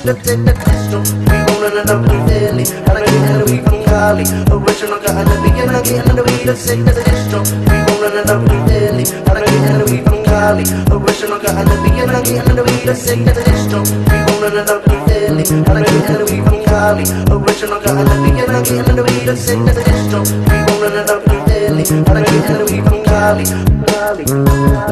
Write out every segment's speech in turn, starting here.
Let's take the distro. We rollin' it up in Philly. And I get the weed from Cali. Original got the beginning, I get the weed. Let's take the distro. We rollin' it up in Philly. And I get the weed from Cali. Original got the beginning, I get the weed. Let's take the distro. We rollin' it up in Philly. And I get the weed from Cali. Original got the beginning, I get the weed. Let's take the distro. We rollin' it up in Philly. And I get the weed from Cali.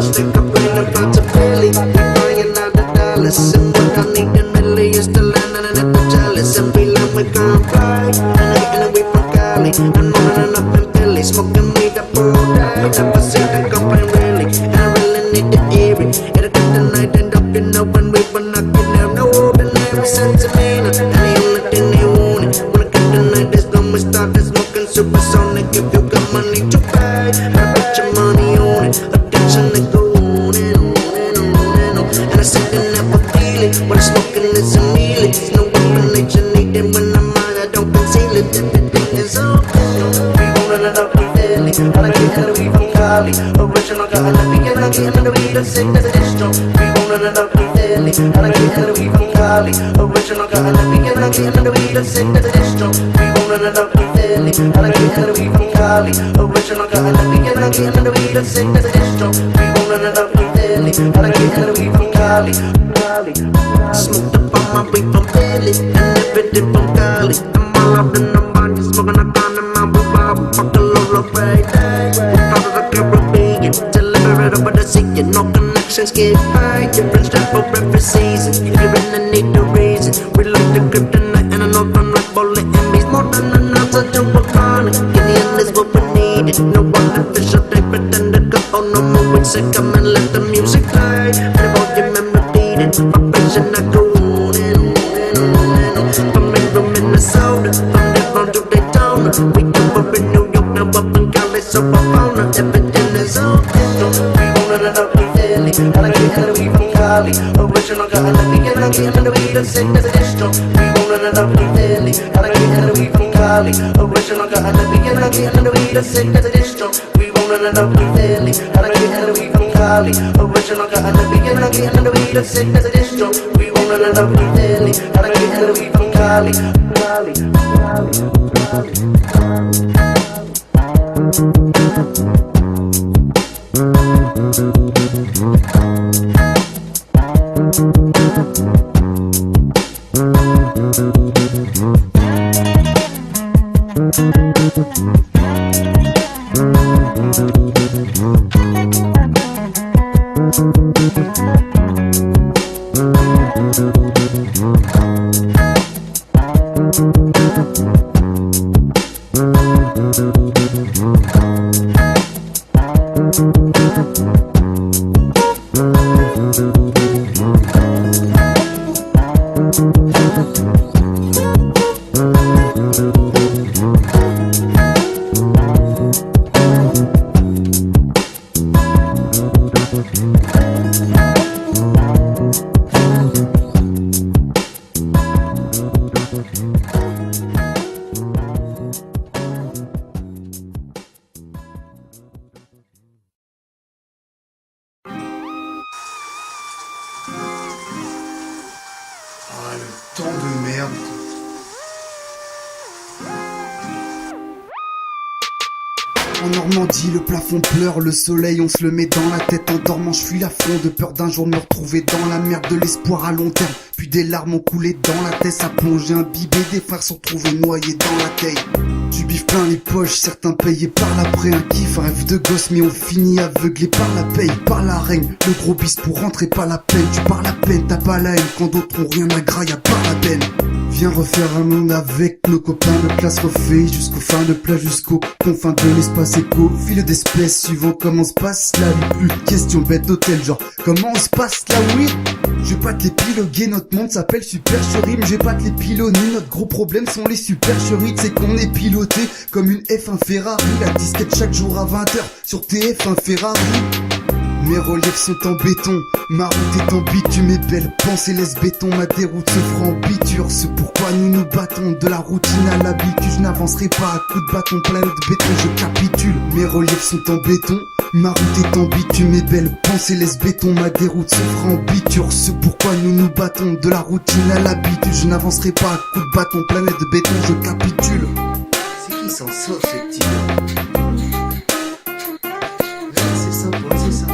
Stick up in the pot of Philly. We bringing out the dollars. And what I need in Millie is the land and the jealous. And we like we gon' fly. And I get away from Cali. I'm rolling up in Philly. Smoking weed up all day. Never seen the company really. And I really need to hear it. It'll get the night and up, you know, when we were knocking down. No ordinary sense of meaning. And the only thing they want it. When I get the night, there's no we start smoking supersonic. If you got money to pay, I bet your money on it. Attention, they go on and on and on and on. And I said they never feel it. When I'm smoking, it's a meal. It's no weapon that you need. And when I'm out, I don't conceal it. Everything is all we rollin' it up in Philly. And I get the weed from Cali. Original got the beginning, I get the weed. Let's take the distro. We rollin' it up in Philly. And I get the weed from Cali. Original got the beginning, I get the weed. Let's take the distro. We rollin' it up in Philly. And I get the weed from Cali. Original got the beginning, I get the weed. Let's take the distro. We rollin' it up in Philly. And I get the weed from Cali. Smoked up on my weed from Philly. And everything from Cali. I'm all up in the money. Smoking a gun in my boob. Fuck a Lolo Friday. Out of the Caribbean. Deliver it over the sea. No connections get high. Different strap for every season. If you're in the need to reason. We like the kryptonite and I know I'm like bullet enemies. More than enough to do a con. In the end is what we needed. No artificial they pretend to go. Oh no more with sick. Come and let the music play. And I won't remember beating. My passion I go on and on and on and on. From Minnesota. From Devon to Daytona. We come up in New York. Now up in Cali. So I'm on it. Everything is on. We rollin' it up in Philly. And I get the weed from Cali. Original got the beginning, I get the weed. Let's take the distro. We rollin' it up in Philly. And I get the weed from Cali. Original got the beginning, I get the weed. Let's take the distro. We rollin' it up in Philly. And I get the weed from Cali. Original got the beginning, I get the weed. Let's take the distro. We rollin' it up in Philly. And I get the weed from Cali. Tant de merde. En Normandie, le plafond pleure, le soleil, on se le met dans la tête. En dormant, je fuis la fronde, de peur d'un jour de me retrouver dans la merde de l'espoir à long terme. Puis des larmes ont coulé dans la tête, ça plongé imbibé, des frères sont trouvés noyés dans la taille. Du bif plein les poches, certains payés par l'après, un kiff, un rêve de gosse, mais on finit aveuglé par la paye, par la règne. Le gros bis pour rentrer, pas la peine, tu parles à peine, t'as pas la haine, quand d'autres ont rien à gras, y'a pas la peine. Viens refaire un monde avec nos copains de classe refait jusqu'aux fins de plage, jusqu'aux confins de l'espace éco. Fil d'espèces suivant comment se passe la vie. Plus de questions bêtes d'hôtel genre comment on se passe la weed. Je vais pas te l'épiloguer, notre monde s'appelle Super Chérie. Mais je vais pas te l'épiloner, notre gros problème sont les supercheries. C'est qu'on est piloté comme une F1 Ferrari. La disquette chaque jour à 20h sur TF1 Ferrari. Mes reliefs sont en béton, ma route est en bitume. Mes belles pensées laissent béton, ma déroute se fera en biture. C'est pourquoi nous nous battons, de la routine à l'habitude. Je n'avancerai pas à coups de bâton plein de béton, je capitule. Mes reliefs sont en béton, ma route est en bitume. Mes belles pensées laissent béton, ma déroute se fera en biture. C'est pourquoi nous nous battons, de la routine à l'habitude. Je n'avancerai pas à coups de bâton plein de béton, je capitule. C'est qui s'en sort ce petit gars? C'est sympa, c'est sympa.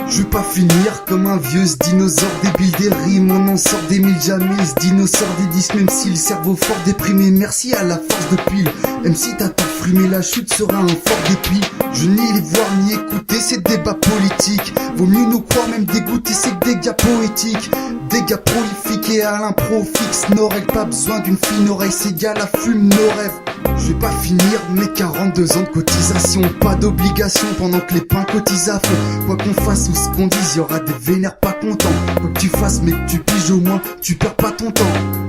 Je vais pas finir comme un vieux dinosaure débile des rimes. On en sort des mille jamais, ce dinosaure des 10. Même si le cerveau fort déprimé, merci à la force de pile. Même si t'as pas frimé, la chute sera un fort dépit. Je ni les voir ni écouter ces débats politiques. Vaut mieux nous croire, même dégoûter, c'est que des gars poétiques. Des gars prolifiques et à l'impro fixe. Nos règles, pas besoin d'une fine oreille, c'est gars la fume nos rêves. Je vais pas finir mes 42 ans de cotisation. Pas d'obligation pendant que les pains cotisent à fond. Quoi qu'on fasse ou ce qu'on dise, y'aura des vénères pas contents. Quoi que tu fasses mais que tu piges au moins, tu perds pas ton temps.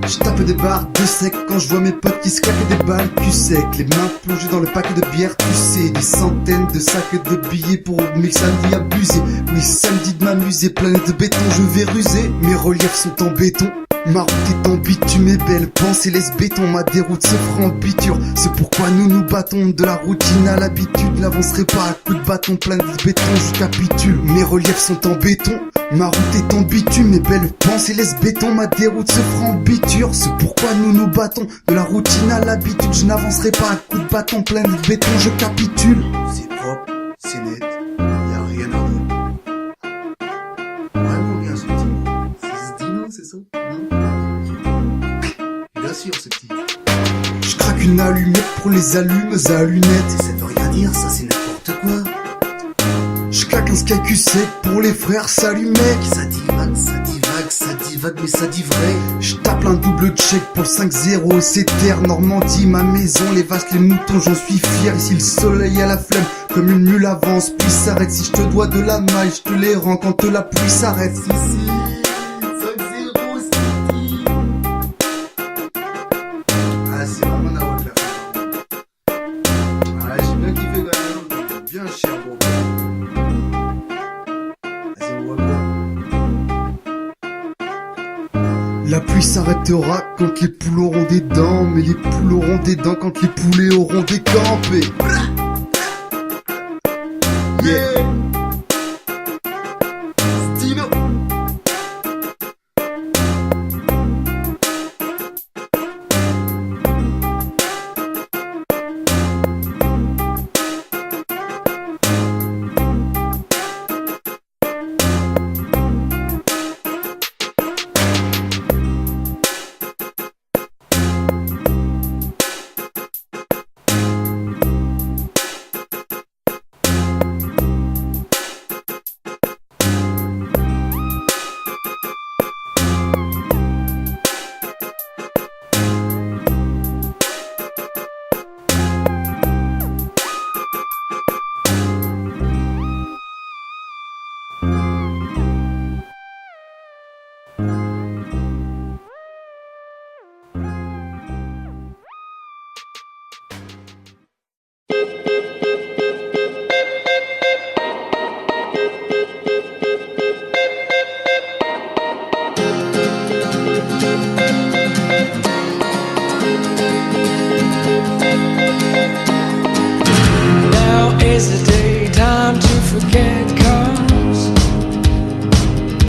Je tape des barres de sec quand je vois mes potes qui se claquent des balles cul sec. Les mains plongées dans le paquet de bière, tu sais. Des centaines de sacs de billets pour 1000 samedis abusés. Oui, samedi de m'amuser, planète de béton, je vais ruser. Mes reliefs sont en béton, ma route est en bitume. Mes belles pensées laissent béton, ma déroute se fera en biture. C'est pourquoi nous nous battons, de la routine à l'habitude. N'avancerai pas à coups de bâton plein de béton, je capitule. Mes reliefs sont en béton, ma route est en bitume. Mes belles pensées laissent béton, ma déroute se fera en biture. C'est pourquoi nous nous battons, de la routine à l'habitude. Je n'avancerai pas à coups de bâton plein de béton, je capitule. C'est propre, c'est net, y'a rien à dire. Vraiment bien ce petit. C'est ce dino, c'est ça? Non? Bien sûr ce petit. Je craque une allumette pour les allumes à lunettes. Ça veut rien dire, ça c'est n'importe quoi. Je claque un sky sec pour les frères, salut mec. Ça divague, ça divague, ça divague, mais ça dit vrai. Je tape un double check pour le 5-0, c'est terre, Normandie, ma maison, les vaches, les moutons, j'en suis fier. Ici le soleil à la flemme, comme une mule avance, puis s'arrête. Si je te dois de la maille, je te les rends quand la pluie s'arrête. Si, 5-0, c'est dit. Ah, c'est vraiment la haute là. Ah, j'ai bien kiffé quand même. Bien cher, bon. Vas-y, on voit bien. La pluie s'arrêtera quand les poules auront des dents, mais les poules auront des dents quand les poulets auront décampé. Yeah. Dino.